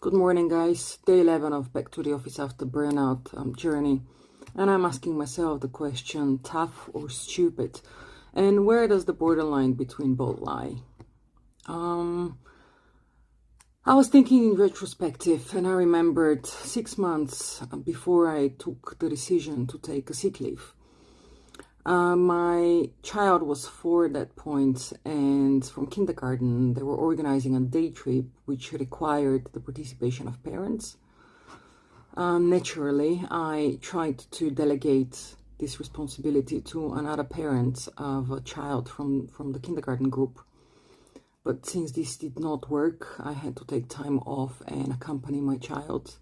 Good morning, guys. Day 11 of Back to the Office After Burnout journey. And I'm asking myself the question, tough or stupid? And where does the borderline between both lie? I was thinking in retrospective, and I remembered 6 months before I took the decision to take a sick leave. My child was 4 at that point, and from kindergarten they were organizing a day trip which required the participation of parents. Naturally, I tried to delegate this responsibility to another parent of a child from the kindergarten group. But since this did not work, I had to take time off and accompany my child.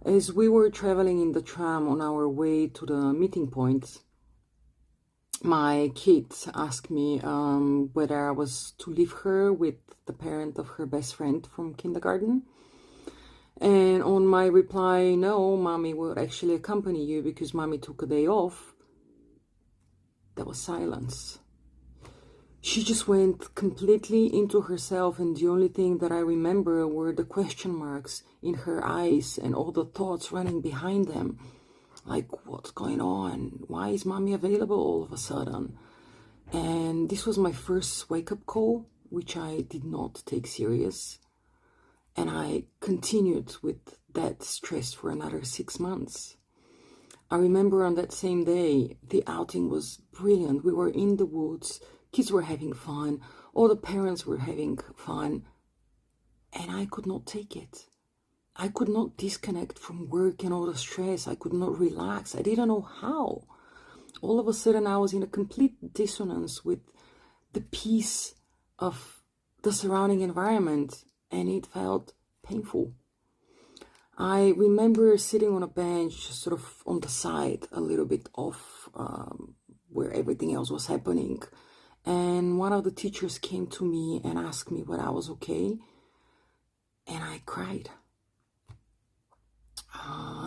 As we were traveling in the tram on our way to the meeting point, my kid asked me whether I was to leave her with the parent of her best friend from kindergarten. And on my reply, no, mommy will actually accompany you because mommy took a day off, there was silence. She just went completely into herself, and the only thing that I remember were the question marks in her eyes and all the thoughts running behind them. Like, what's going on? Why is mommy available all of a sudden? And this was my first wake-up call, which I did not take serious. And I continued with that stress for another 6 months. I remember on that same day, the outing was brilliant. We were in the woods, kids were having fun, all the parents were having fun, and I could not take it. I could not disconnect from work and all the stress. I could not relax. I didn't know how. All of a sudden, I was in a complete dissonance with the peace of the surrounding environment, and it felt painful. I remember sitting on a bench, sort of on the side, a little bit off where everything else was happening. And one of the teachers came to me and asked me whether I was okay. And I cried.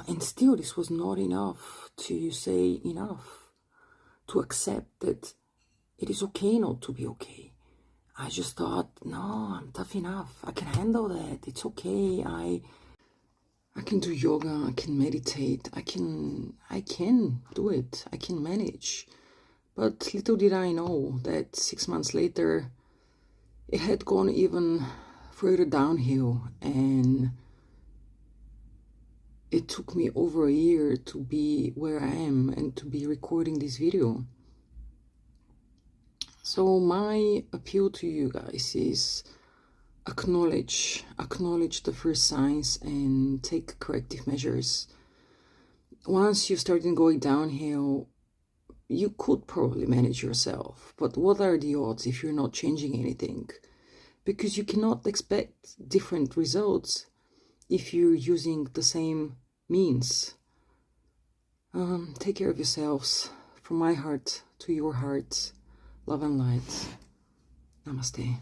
And still, this was not enough to say enough, to accept that it is okay not to be okay. I just thought, no, I'm tough enough. I can handle that. It's okay. I can do yoga. I can meditate. I can do it. I can manage. But little did I know that 6 months later, it had gone even further downhill, and it took me over a year to be where I am and to be recording this video. So my appeal to you guys is acknowledge the first signs and take corrective measures. Once you start going downhill, you could probably manage yourself, but what are the odds if you're not changing anything? Because you cannot expect different results if you're using the same means. Take care of yourselves. From my heart to your heart, love and light. Namaste.